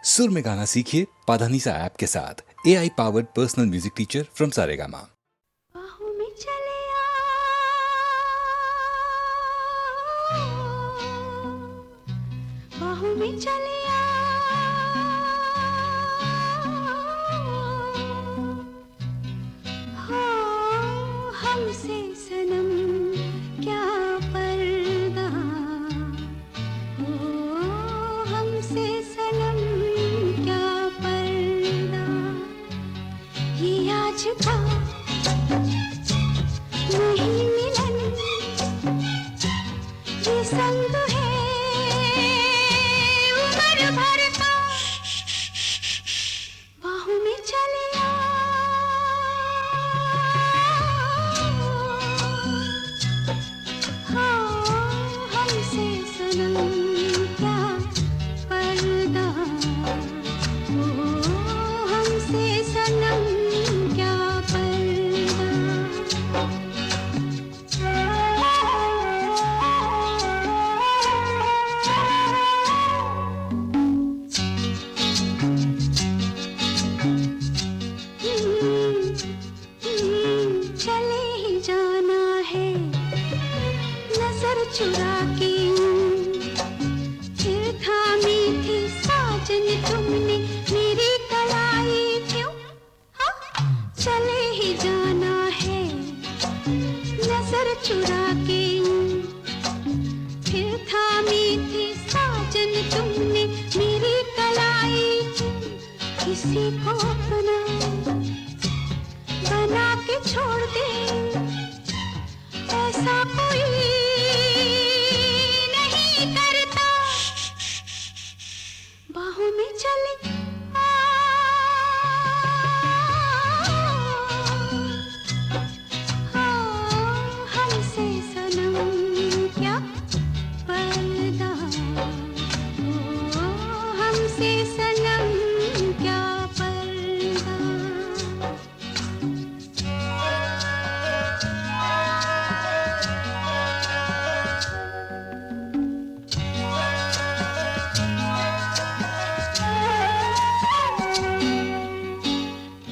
सुर में गाना सीखिए पाधानीसा ऐप के साथ। AI powered personal music teacher from Saregama. बाहों में चले बाहों में चले हो हमसे सनम क्या पर्दा हो हमसे सनम क्या पर्दा ये आज का नहीं मिलन ये संग है उम्र भर का बाहों में चले हमसे सनम क्या पर्दा हो हमसे सनम क्या पर्दा चले ही जाना है नजर चुरा के फिर थामी थी साजन तुमने मेरी कलाई क्यों हाँ? चले ही जाना है नजर चुरा के फिर थामी थी साजन तुमने मेरी कलाई क्यों? किसी को अपना बना के छोड़ दे ऐसा कोई नहीं करता बाहों में चले हमसे सनम क्या पर्दा हो हमसे सनम क्या पर्दा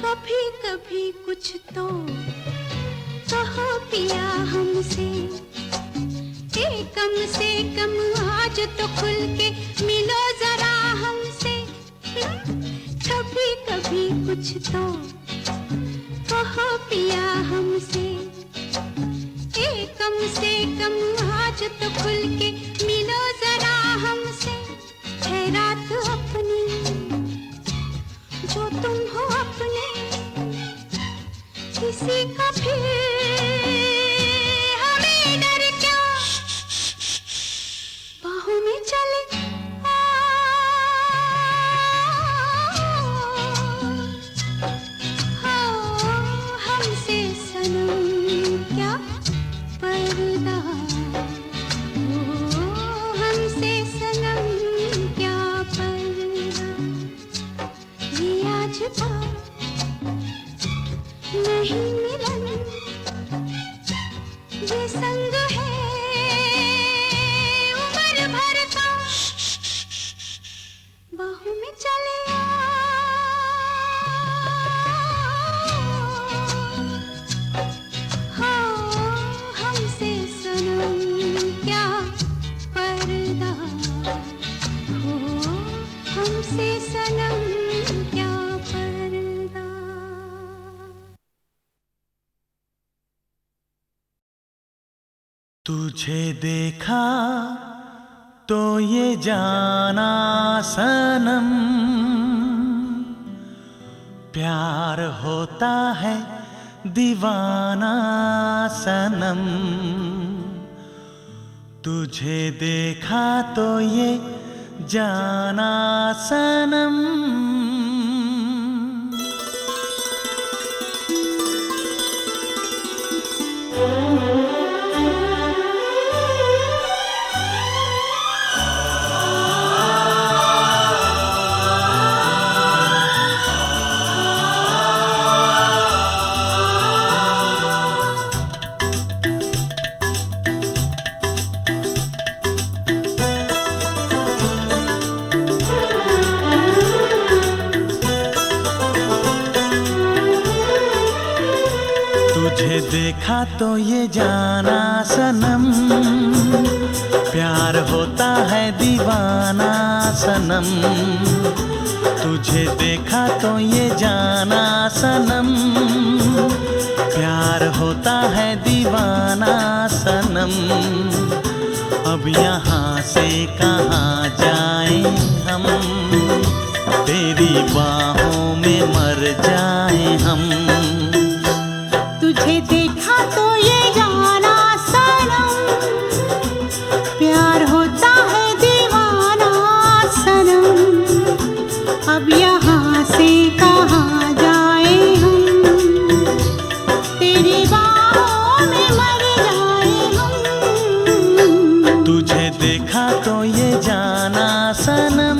कभी कभी कुछ तो कहो पिया हमसे कम से कम आज तो खुल के मिलो जरा हमसे कभी कभी कुछ तो कहो पिया हमसे कम से कम आज तो खुल के मिलो जरा हमसे है रात अपनी जो तुम हो अपने किसी का फिर हमें डर क्या बाहों में चले हमसे सनम क्या पर्दा हो हमसे सनम क्या पर्दा ये आज का नहीं मिलन ये संग है उम्र भर का बाहों में चले हमसे सनम क्या पर्दा हो हमसे सनम क्या पर्दा तुझे देखा तो ये जाना सनम प्यार होता है दीवाना सनम तुझे देखा तो ये जाना सनम देखा तो ये जाना सनम, प्यार होता है दीवाना सनम। तुझे देखा तो ये जाना सनम, प्यार होता है दीवाना सनम। अब यहाँ से कहाँ जाएं हम, तेरी बाहों में मर जाएं हम। तुझे देखा तो ये जाना सनम, प्यार होता है दीवाना सनम। अब यहाँ से कहाँ जाए हम, तेरी बाहों में मर जाए हम। तुझे देखा तो ये जाना सनम।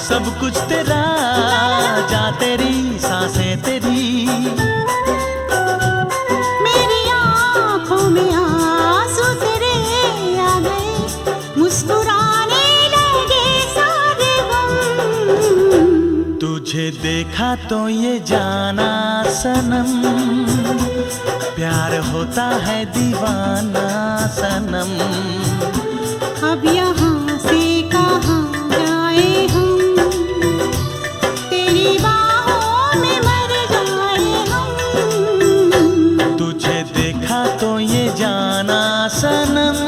सब कुछ तेरा, जा तेरी सांसें तेरी। मेरी आँखों में आंसू तेरे आ गए, मुस्कुराने लगे सारे गम। तुझे देखा तो ये जाना सनम, प्यार होता है दीवाना सनम। अब यहाँ से कहाँ जाए हम, तेरी बाहों में मर जाए हम। तुझे देखा तो ये जाना सनम।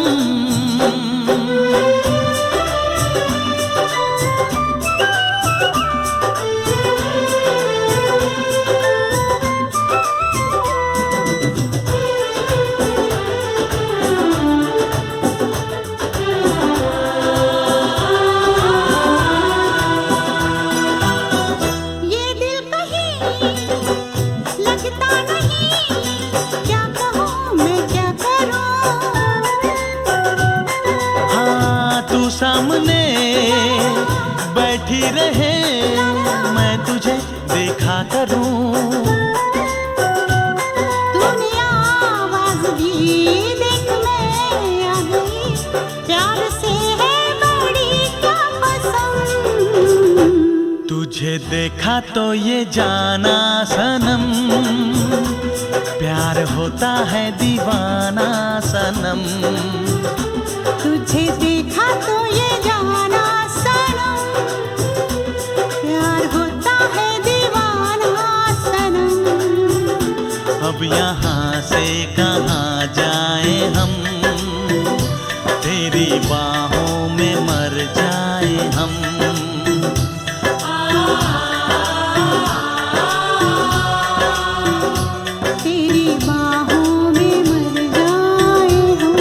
सामने बैठी रहे, मैं तुझे देखा करूं। तूने आवाज दी, देख मैं आ गई, प्यार से है बड़ी क्या पसंद। तुझे देखा तो ये जाना सनम, प्यार होता है दीवाना सनम। तुझे देखा तो ये जाना सनम, प्यार होता है दीवाना सनम। अब यहाँ से कहाँ जाए हम, तेरी बाहों में मर जाए हम। तेरी बाहों में मर जाए हम।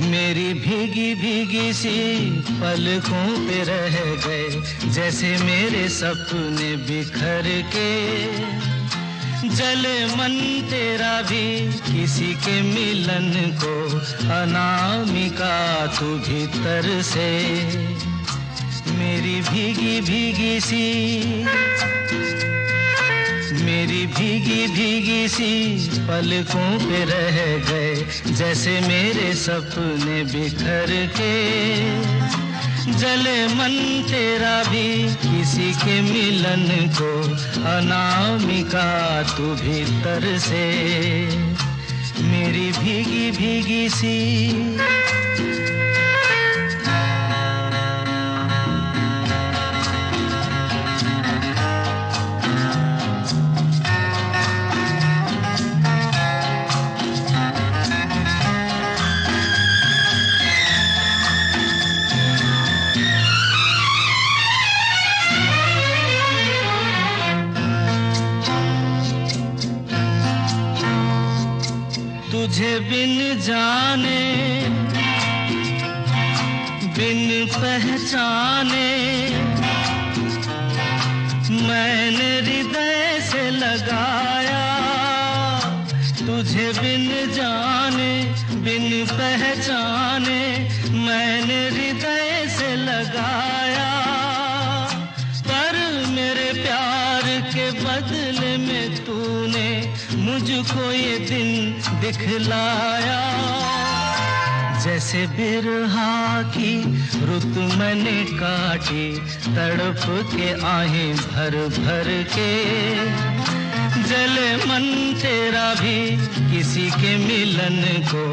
मेरी भीगी भीगी सी पलकों पे रह गए, जैसे मेरे सपने बिखर के। जले मन तेरा भी किसी के मिलन को, अनामिका तू भीतर से। मेरी भीगी भीगी सी, मेरी मेरी भीगी भीगी सी पलकों पे रह गए, जैसे मेरे सपने बिखर के। जले मन तेरा भी किसी के मिलन को, अनामिका तू भीतर से मेरी भीगी भीगी सी। तुझे बिन जाने बिन पहचाने मैंने हृदय से लगाया। तुझे बिन जाने बिन पहचाने मैंने हृदय से लगाया। पर मेरे प्यार के बदले में तूने मुझको ये दिन दिखलाया। जैसे बिरहा की रुत मैंने काटी, तड़प के आहें भर भर के। जले मन तेरा भी किसी के मिलन को,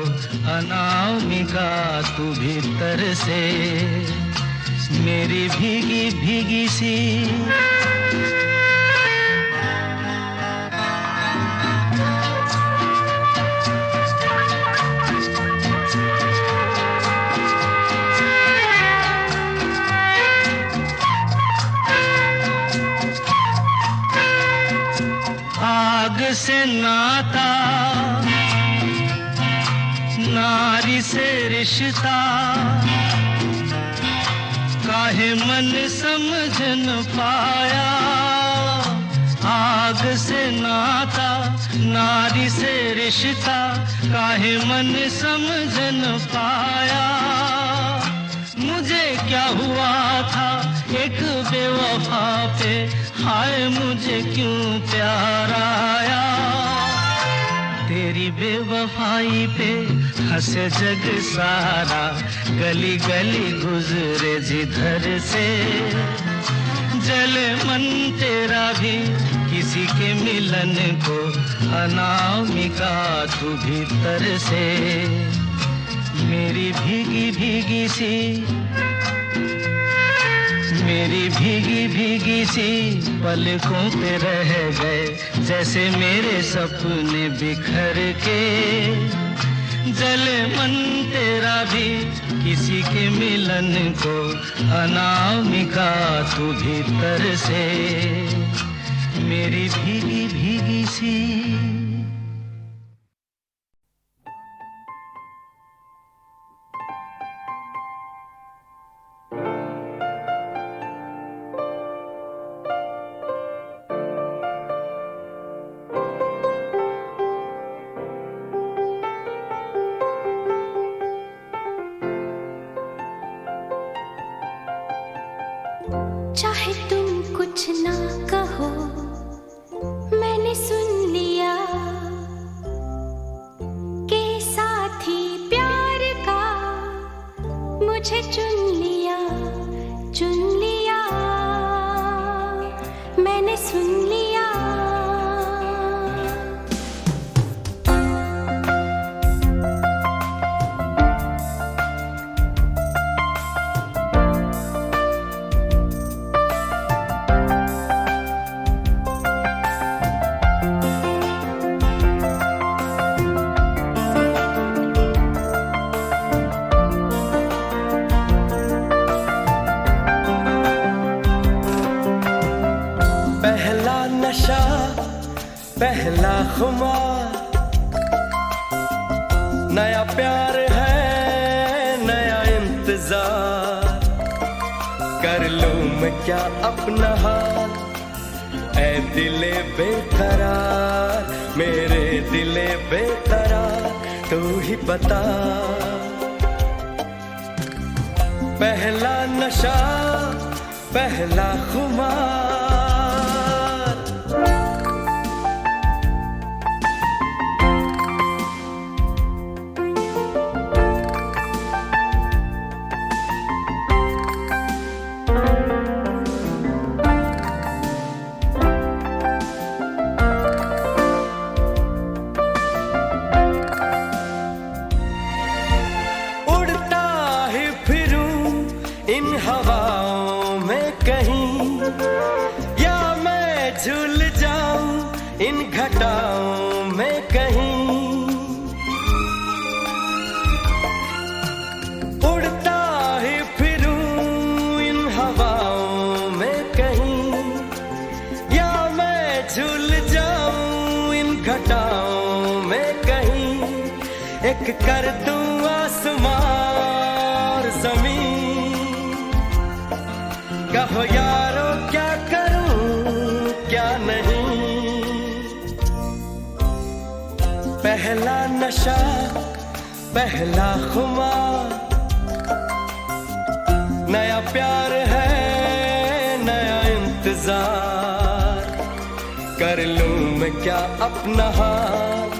अनामिका तू भीतर से मेरी भीगी भीगी सी। आग से नाता, नारी से रिश्ता, काहे मन समझ न पाया। आग से नाता, नारी से रिश्ता, काहे मन समझ न पाया। मुझे क्या हुआ था एक बेवफा पे, हाय मुझे क्यों प्यार आया। तेरी बेवफाई पे हंसे जग सारा, गली गली गुजरे जिधर से। जले मन तेरा भी किसी के मिलन को, अनामिका तू भीतर से मेरी भीगी भीगी सी। मेरी भीगी भीगी सी पलकों पे रह गए, जैसे मेरे सपने बिखर के। जले मन तेरा भी किसी के मिलन को, अनामिका तू भीतर से मेरी भीगी भीगी सी। चाहे तुम कुछ ना कहो, मैंने सुन लिया कि साथी प्यार का मुझे चुन लिया, मैंने सुन लिया। पहला नशा पहला खुमार, नया प्यार है नया इंतजार। कर लूं मैं क्या अपना हाल, ऐ दिले बेकरार, मेरे दिले बेकरार, तू ही बता। पहला नशा पहला खुमार, एक कर दूं आसमान जमीन। कहो यारो क्या करूं क्या नहीं। पहला नशा पहला खुमार, नया प्यार है नया इंतजार। कर लूं मैं क्या अपना हाल,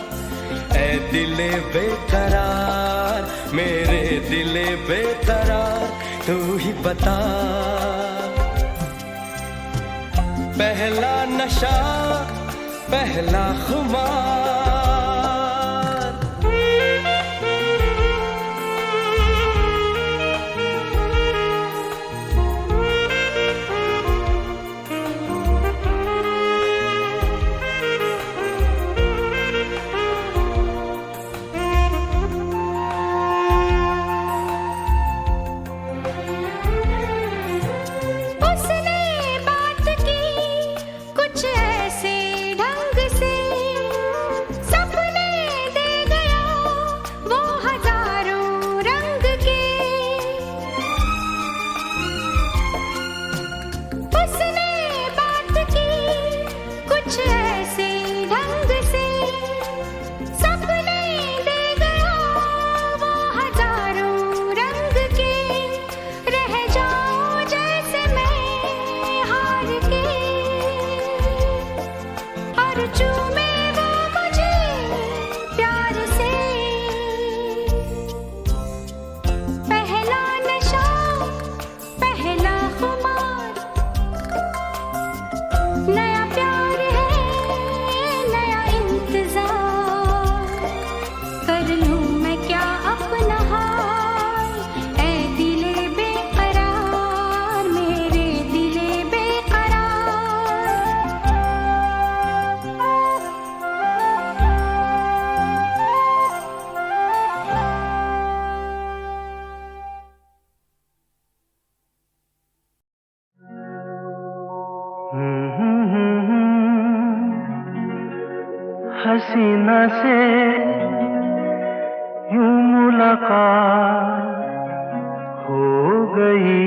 ऐ दिले बेकरार, मेरे दिले बेकरार, तू ही बता। पहला नशा पहला खुमार। हसीना से यूं मुलाकात हो गई,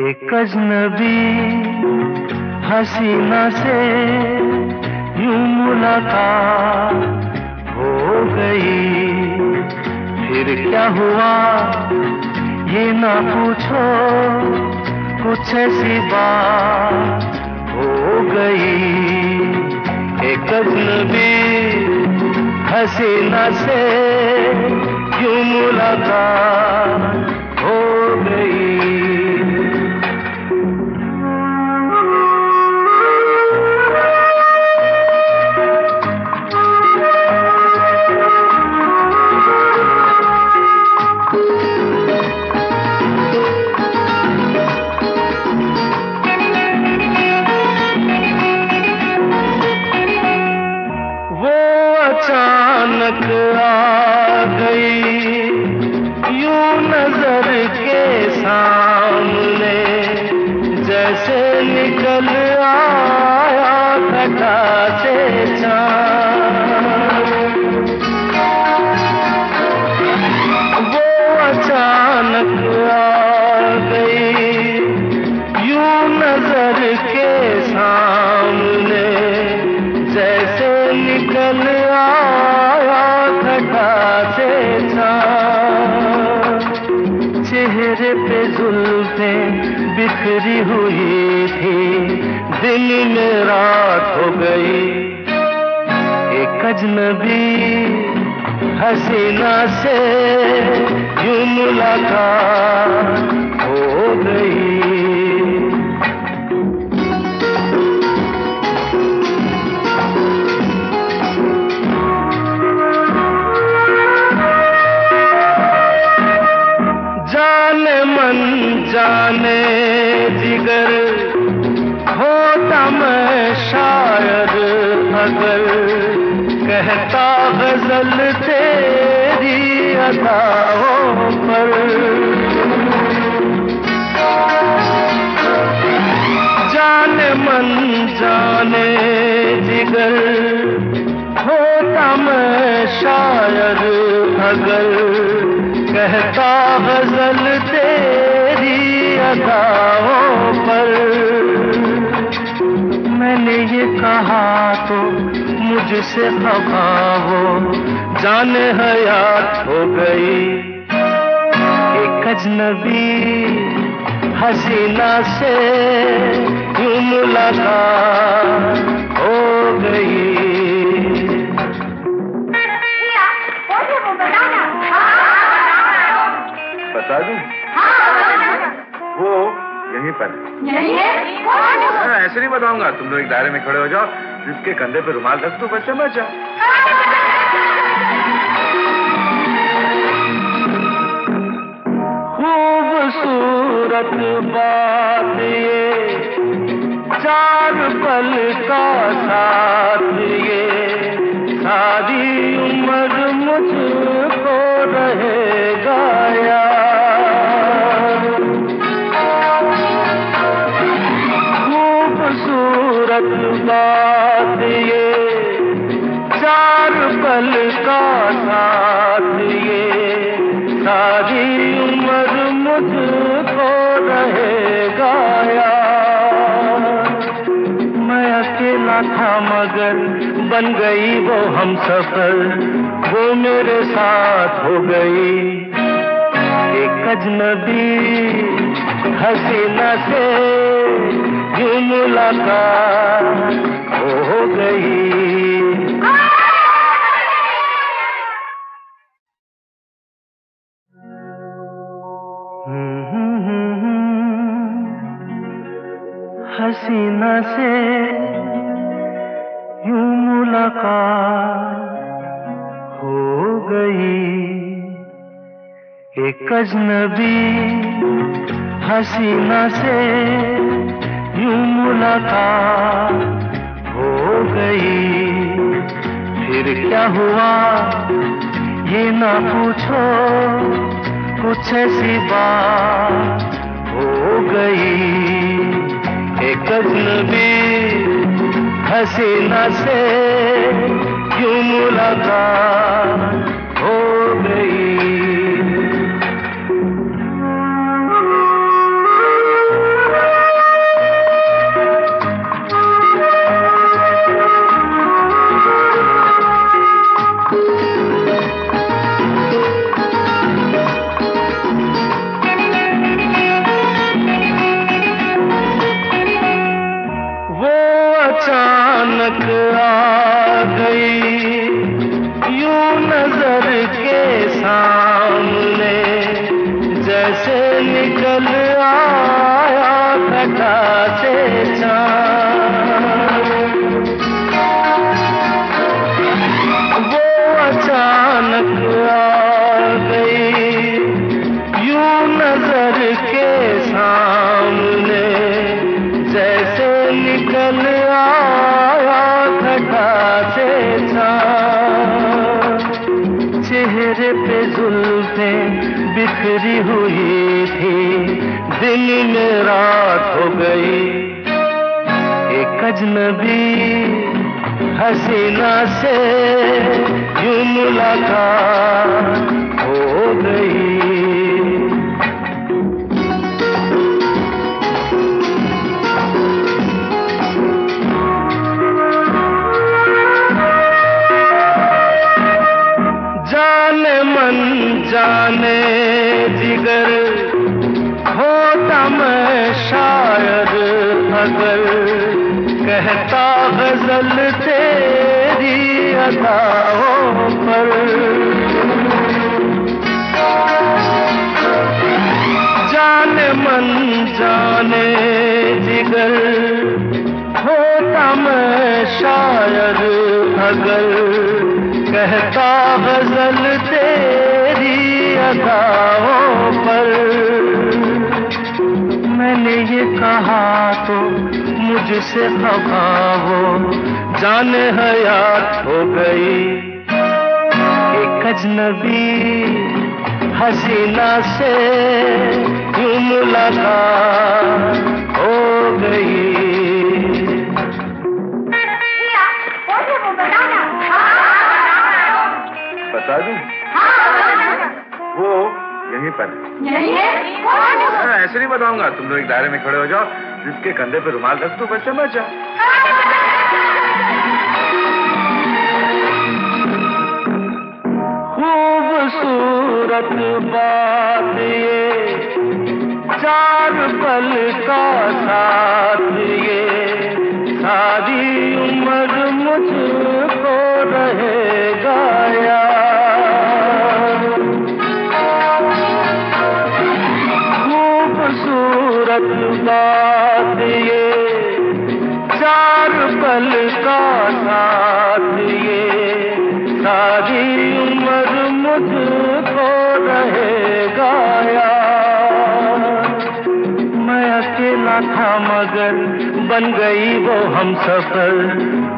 एक अजनबी हसीना से यूं मुलाकात हो गई। फिर क्या हुआ ये ना पूछो, कुछ ऐसी बात हो गई। एक अजनबी हसीना से यूं मुलाकात हो गई। अचानक आ गई यूं नजर के सामने, जैसे निकल आया घटा से चाँद। वो अचानक आ गई यूं नजर के सामने, जैसे निकल चेहरे पे जुल्फें बिखरी हुई थी, दिन में रात हो गई। एक अजनबी हसीना से यूं मुलाकात हो गई। जाने जिगर होता मैं शायद अगर, कहता गजल तेरी अदाओं पर। जाने मन जाने जिगर होता मैं शायर अगर कहता गजल तेरी अदाओं पर, मैंने ये कहा तो मुझसे खफा वो जाने हयात हो गई। एक अजनबी हसीना से यूं मुलाकात हो गई। बता दूं? वो यहीं पर ऐसे नहीं बताऊंगा, तुम लोग एक दायरे में खड़े हो जाओ, जिसके कंधे पे रुमाल रख दो, बस समझ जाओ। खूबसूरत बात ये, चार पल का साथ ये, सारी उम्र मुझको रहेगा यार। खूबसूरत बात ये, चार पल का साथ ये, सारी उम्र मुझको रहेगा यार। मैं अकेला था मगर बन गई वो हमसफर, वो मेरे साथ हो गई। एक अजनबी हसीना से यूं मुलाकात हो गई। हसीना से यूं मुलाकात हो गई। एक अजनबी हसीना से यूं मुलाकात हो गई। फिर क्या हुआ ये ना पूछो, कुछ ऐसी बात हो गई। एक अजनबी हसीना से यूं मुलाकात हो गई। अचानक आ गई यूं नजर के सामने, जैसे निकल आया घटा से चाँद। वो अचानक आ गई यूं नजर के सामने, जैसे निकल आया घटा से चाँद। चेहरे पे जुल्फें बिखरी हुई थी, दिन में रात हो गई। एक अजनबी हसीना से यूं मुलाकात हो गई। जाने जिगर होता मैं शायर अगर, कहता गजल तेरी अदाओं पर। जाने मन जाने जिगर होता मैं शायर अगर, कहता गजल तेरी अदाओं पर। मैंने ये कहा तो मुझसे खफा वो जाने हयात हो गई। एक अजनबी हसीना से यूं मुलाकात हो गई। बता दूं? वो यहीं पर ऐसे नहीं बताऊंगा। तुम लोग एक दायरे में खड़े हो जाओ, जिसके कंधे पे रुमाल रख दो, बस समझ जाओ। खूबसूरत बात ये, चार पल का साथ ये, सारी उम्र मुझको रहेगा याद। खूबसूरत बात ये, चार पल का साथ ये, सारी उम्र मुझको रहेगा याद। मैं अकेला था मगर बन गई वो हमसफर,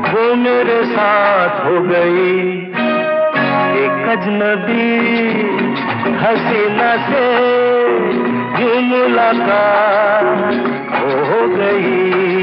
वो मेरे साथ हो गई। एक अजनबी हसीना से यूं मुलाकात हो गई।